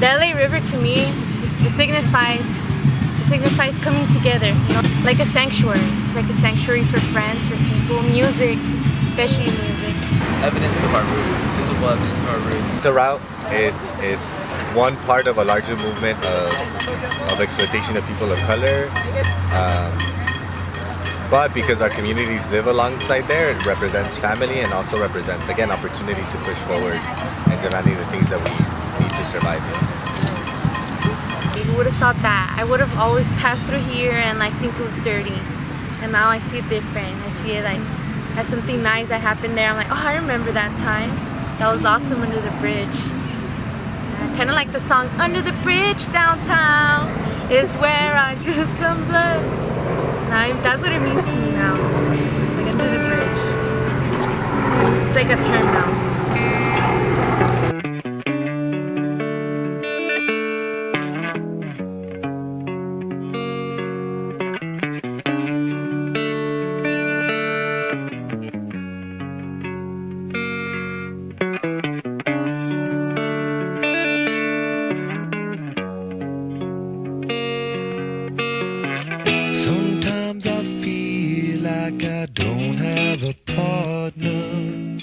The LA River to me, it signifies coming together, you know, like a sanctuary. It's like a sanctuary for friends, for people, music, especially music. Evidence of our roots. It's physical evidence of our roots. It's a route. It's one part of a larger movement of exploitation of people of color. But because our communities live alongside there, it represents family and also represents, again, opportunity to push forward and demanding the things that we need to survive. Who would have thought that? I would have always passed through here and like think it was dirty. And now I see it different. I see it like as something nice that happened there. I'm like, oh, I remember that time. That was awesome under the bridge. Kind of like the song, Under the Bridge Downtown is where I drew some blood. That's what it means to me now. It's like under the bridge. It's like a term now. Sometimes I feel like I don't have a partner.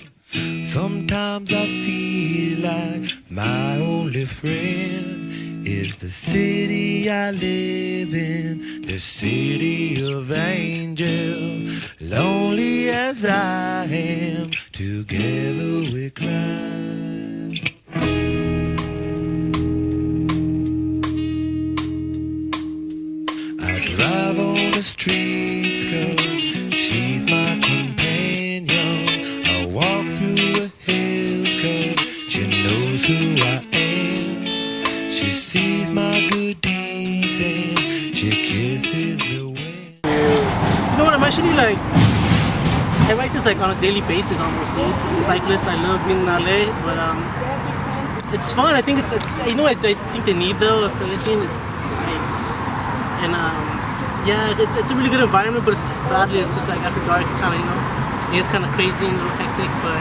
Sometimes I feel like my only friend is the city I live in, the city of angel. Lonely as I am, together we cry. Drive on the streets 'cause she's my companion. I walk through the hills 'cause she knows who I am. She sees my good deeds and she kisses the wind. You know what, I'm actually like, I write this like on a daily basis almost, dude. I'm a cyclist, I love being in LA, but it's fun. I think you know, I think they need though, if anything, it's and yeah, it's a really good environment, but sadly it's just like after dark, kind of, you know, it's kind of crazy and a little hectic, but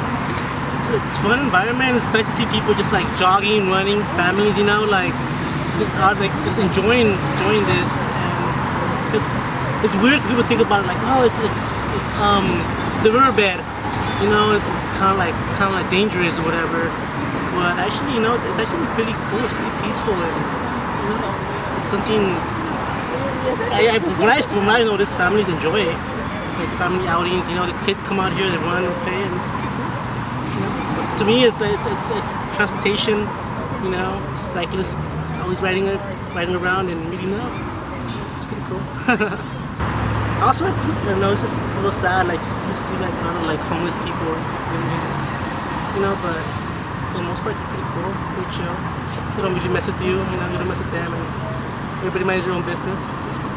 it's a fun environment. It's nice to see people just like jogging, running, families, you know, like just out, like just enjoying this. And it's weird for people to think about it, like, oh, it's the riverbed, you know, it's kind of like dangerous or whatever, but actually, you know, it's actually pretty cool. It's pretty peaceful, and you know, it's something. From what I know, this families enjoy it. It's like family outings, you know, the kids come out here, they run and play, and it's pretty cool. You know? But to me, it's transportation, you know, cyclists always riding around and meeting up. It's pretty cool. Also, I know it's just a little sad, like to see like a lot of like homeless people, you know, but for the most part, it's pretty cool, pretty chill. They don't really mess with you, you know, you don't mess with them, and everybody minds their own business. So it's pretty cool.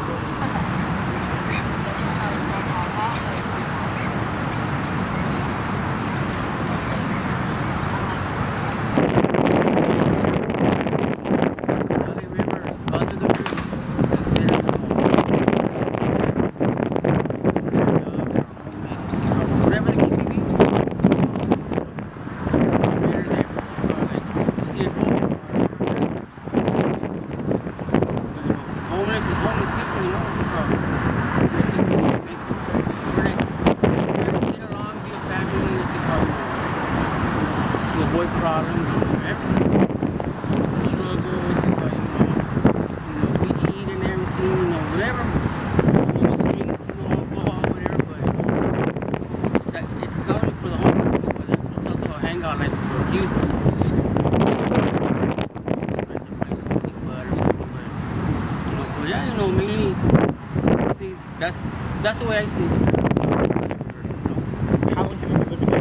Avoid problems, struggles, we eat and everything, whatever. It's drinking alcohol, whatever, but it's not only for the homeless people, but it's also a hangout like for youth. Like the place smoking bud or something, but yeah, mainly see that's the way I see it. How long have you been living here?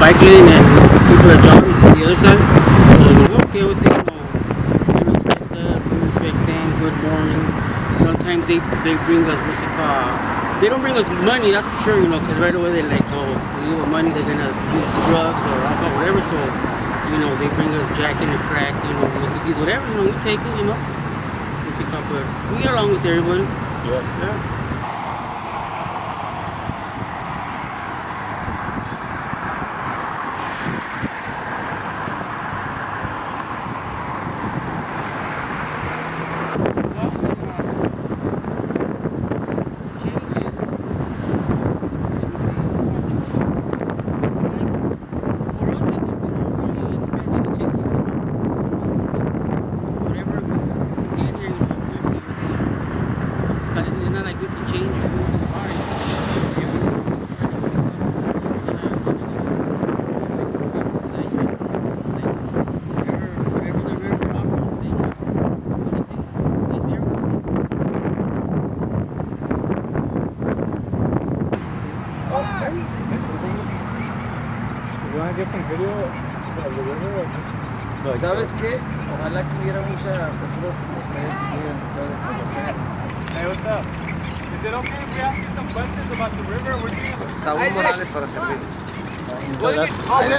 Bike lane and people are jogging to the other side, so we're okay with it. We respect us, we respect them. Good morning. Sometimes they bring us what's it called? They don't bring us money, that's for sure, because right away they're like, oh, we give them money, they're gonna use drugs or alcohol, whatever. So they bring us jack and the crack, cookies, whatever. We take it, what's it called? But we get along with everybody. Yeah. You want to get some video of the river? Like, ¿Sabes qué? Ojalá que hubiera muchas personas como ustedes que tienen deseo de conocer. Hey, what's up? Is it okay if we ask you some questions about the river? Saúl Morales para servirles. Muchas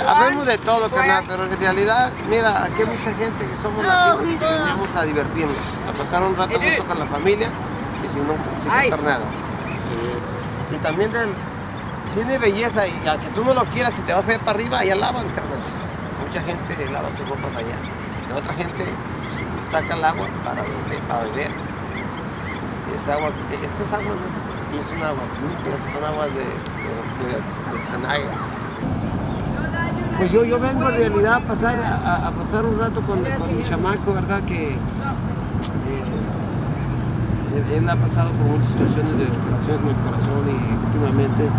Habemos de todo, carnal, pero en realidad, mira, aquí hay mucha gente que somos latinos y que venimos a divertirnos, a pasar un rato justo con la familia y sin gastar nada. Y también tiene belleza y aunque tú no lo quieras, si te vas a ver para arriba, allá lavan, carnal. Mucha gente lava sus ropas allá. Y otra gente saca el agua para beber. Y esta agua no son aguas limpias, son aguas de Canaya. Pues yo vengo en realidad a pasar un rato con mi chamaco, ¿verdad? Que él ha pasado por muchas situaciones de operaciones en el corazón y últimamente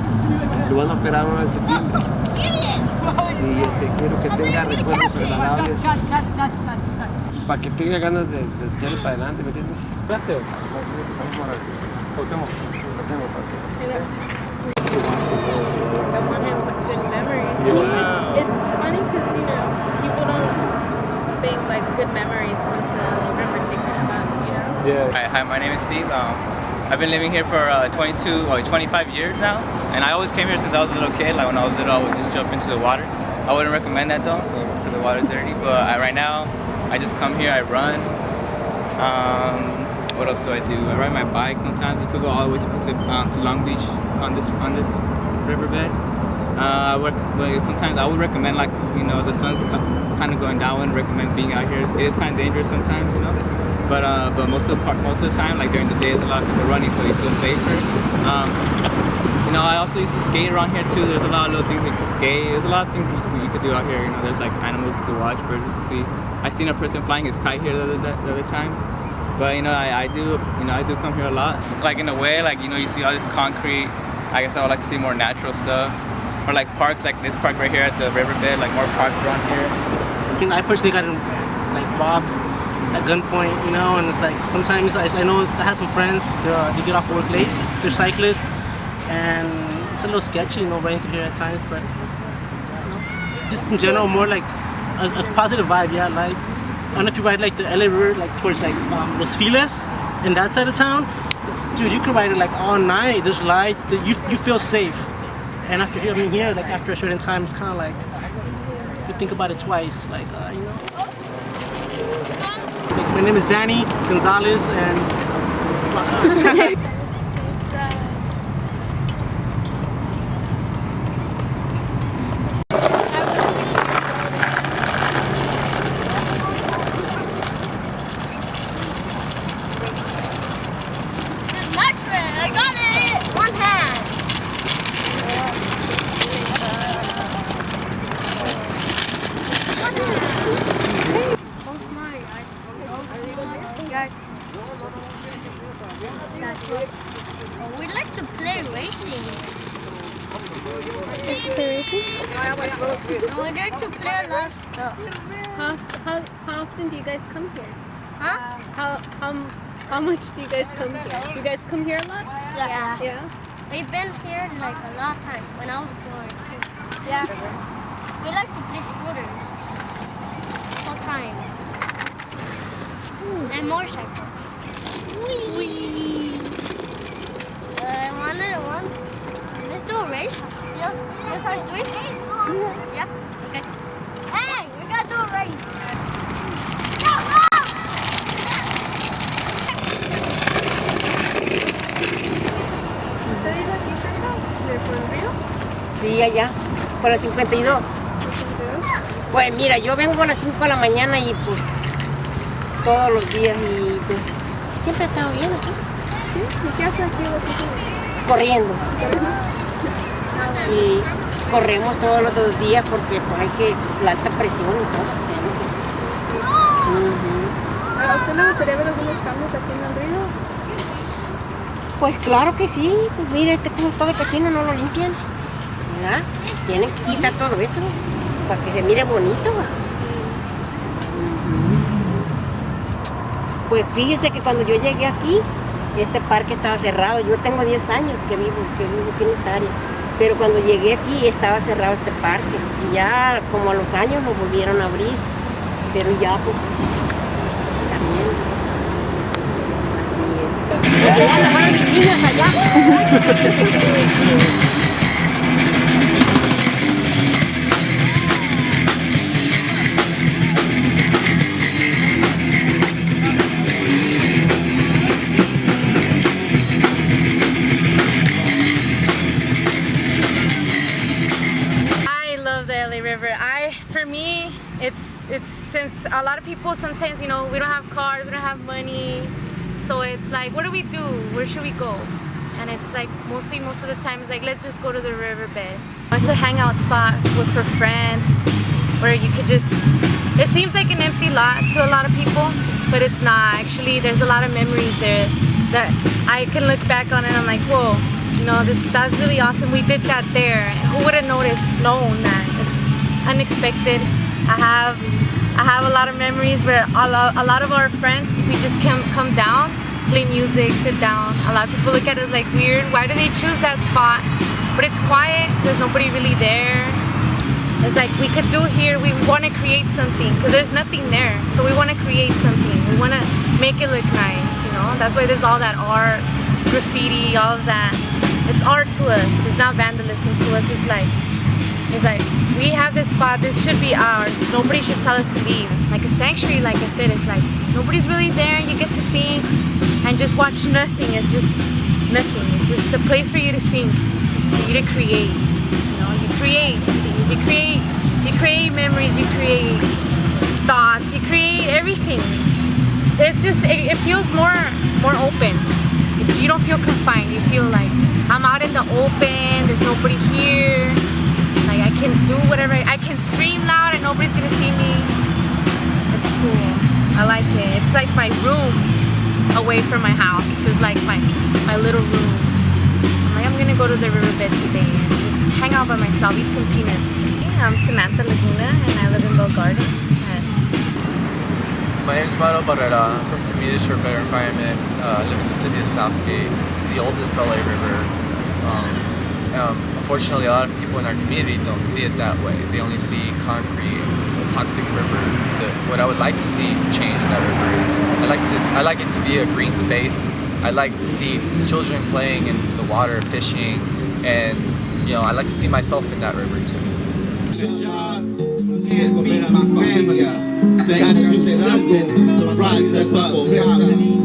lo van a operar ahora en septiembre. Y quiero que tenga recuerdos agradables para que tenga ganas de echarle para adelante, ¿me entiendes? Gracias. Gracias, Saúl Morales. Lo tengo para que I want him with good memories. And it's funny because, you know, people don't think like good memories come to remember take your son, you know? Yeah. Hi, my name is Steve. I've been living here for 22 or 25 years now, and I always came here since I was a little kid. Like when I was little, I would just jump into the water. I wouldn't recommend that though, so because the water's dirty. But right now, I just come here. I run. What else do I do? I ride my bike sometimes. We could go all the way to Long Beach on this riverbed. But sometimes I would recommend, like, you know, the sun's kind of going down. I wouldn't recommend being out here. It is kind of dangerous sometimes, you know. But most of the time, like during the day, there's a lot of people running, so you feel safer. You know, I also used to skate around here too. There's a lot of little things you can skate. There's a lot of things you could do out here. You know, there's like animals you could watch, birds you could see. I seen a person flying his kite here the other time. But you know, I do come here a lot. Like in a way, like, you know, you see all this concrete. I guess I would like to see more natural stuff, or like parks, like this park right here at the riverbed. Like more parks around here. I personally got like robbed at gunpoint, you know, and it's like sometimes I know I have some friends. They get off work late. They're cyclists, and it's a little sketchy, you know, riding through here at times. But you know, just in general, more like a positive vibe. Yeah, lights. I don't know if you ride like the LA River, like towards like Los Feliz, and that side of town. Dude, you can ride it like all night. There's lights. You feel safe. And after here, like after a certain time, it's kind of like you think about it twice. Like you know. My name is Danny Gonzalez, and. I got it! One hand! We like to play racing. No, we like to play a lot of stuff. How often do you guys come here? Huh? How much do you guys come here? You guys come here a lot? Yeah. Yeah. We've been here like a lot of times when I was born too. Yeah. We like to play scooters all the time. And motorcycles. Whee! One. Let's do a race. Yes, I do. Yeah. Okay. Hey, we gotta do a race. ¿Usted vive aquí cerca por el río? Sí, allá, por el 52. Pues mira, yo vengo a las 5 de la mañana y pues todos los días y pues siempre he estado bien aquí. ¿Sí? ¿Y qué hace aquí vosotros? Corriendo. Sí, corremos todos los días porque pues hay que la alta presión y todo. ¿A usted le gustaría ver algunos cambios aquí en el río? Pues claro que sí, pues mira, como está de cochino, no lo limpian, ¿verdad? Tienen que quitar todo eso para que se mire bonito. Pues fíjese que cuando yo llegué aquí, este parque estaba cerrado. Yo tengo 10 años que vivo aquí en esta área. Pero cuando llegué aquí estaba cerrado este parque y ya como a los años lo volvieron a abrir, pero ya pues también así es. Ya llamaron mis niños allá. For me, it's since a lot of people sometimes, we don't have cars, we don't have money, so it's like, what do we do? Where should we go? And it's like most of the time it's like, let's just go to the riverbed. It's a hangout spot for friends where you could just, it seems like an empty lot to a lot of people, but it's not. Actually, there's a lot of memories there that I can look back on and I'm like, whoa, that's really awesome. We did that there. Who would have known that? It's unexpected. I have a lot of memories where a lot of our friends, we just come down, play music, sit down. A lot of people look at us like weird. Why do they choose that spot? But it's quiet. There's nobody really there. It's like we could do here. We want to create something because there's nothing there. So we want to create something. We want to make it look nice. That's why there's all that art, graffiti, all of that. It's art to us. It's not vandalism to us. It's like we have this spot, this should be ours. Nobody should tell us to leave. Like a sanctuary, like I said, it's like nobody's really there. You get to think and just watch nothing. It's just nothing. It's just a place for you to think, for you to create. You create things. You create memories. You create thoughts. You create everything. It's just it feels more open. You don't feel confined. You feel like I'm out in the open. There's nobody here. Like I can do whatever, I can scream loud and nobody's gonna see me. It's cool. I like it. It's like my room away from my house. It's like my little room. I'm gonna go to the riverbed today and just hang out by myself, eat some peanuts. I'm Samantha Laguna and I live in Bell Gardens. My name is Mauro Barrera. I'm from Communities for a Better Environment. I live in the city of Southgate. It's the oldest LA river. Unfortunately, a lot of people in our community don't see it that way. They only see concrete. It's a toxic river. What I would like to see change in that river is I like it to be a green space. I like to see children playing in the water, fishing, and I like to see myself in that river too. Can't feed my family. Gotta do something to rise above poverty.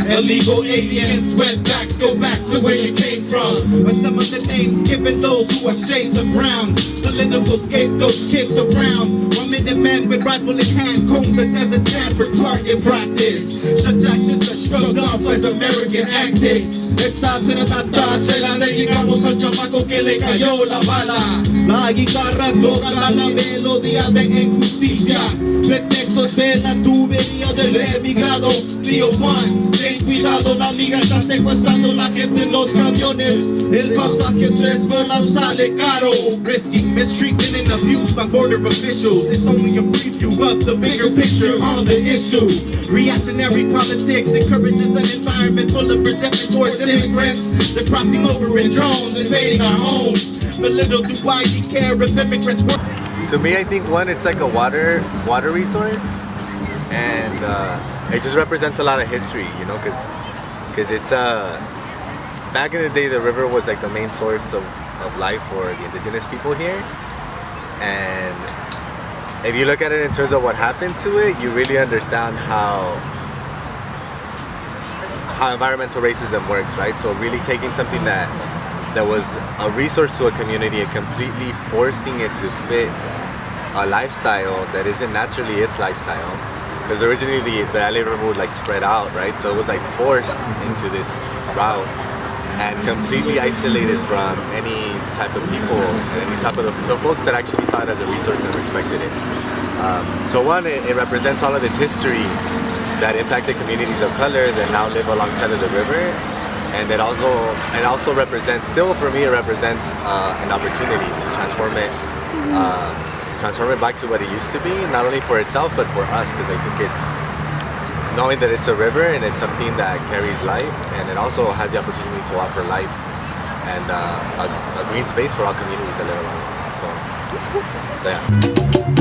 Illegal aliens, wetbacks, go back to where you came from. But some of the names given those who are shades of brown. Political scapegoats kicked around. 1 minute men with rifle in hand comb the desert sand for target practice. Such actions are shrugged off as American antics. Esta serenata se la dedicamos al chamaco que le cayó la bala. La guitarra toca la melodía de injusticia. Pretextos en la tubería del emigrado. Tío Juan, ten cuidado, la amiga está secuestrando la gente en los camiones. El pasaje 3 bolas sale caro. Risky mistreatment and abuse by border officials. It's only a preview of the bigger picture on the issue. Reactionary politics encourages an environment full of resentment towards immigrants. They're crossing over in drones, invading our homes. But little do I care if immigrants work. To me, I think it's like a water resource, and it just represents a lot of history, because it's back in the day the river was like the main source of life for the indigenous people here, and if you look at it in terms of what happened to it, you really understand how environmental racism works, right? So really taking something that was a resource to a community and completely forcing it to fit a lifestyle that isn't naturally its lifestyle. Because originally the LA River would like spread out, right? So it was like forced into this route and completely isolated from any type of people and any type of the folks that actually saw it as a resource and respected it. So it represents all of this history that impacted communities of color that now live alongside of the river. And it also represents, still for me, it represents an opportunity to transform it back to what it used to be, not only for itself but for us, because I think it's knowing that it's a river and it's something that carries life, and it also has the opportunity to offer life and a green space for all communities to live along. So yeah.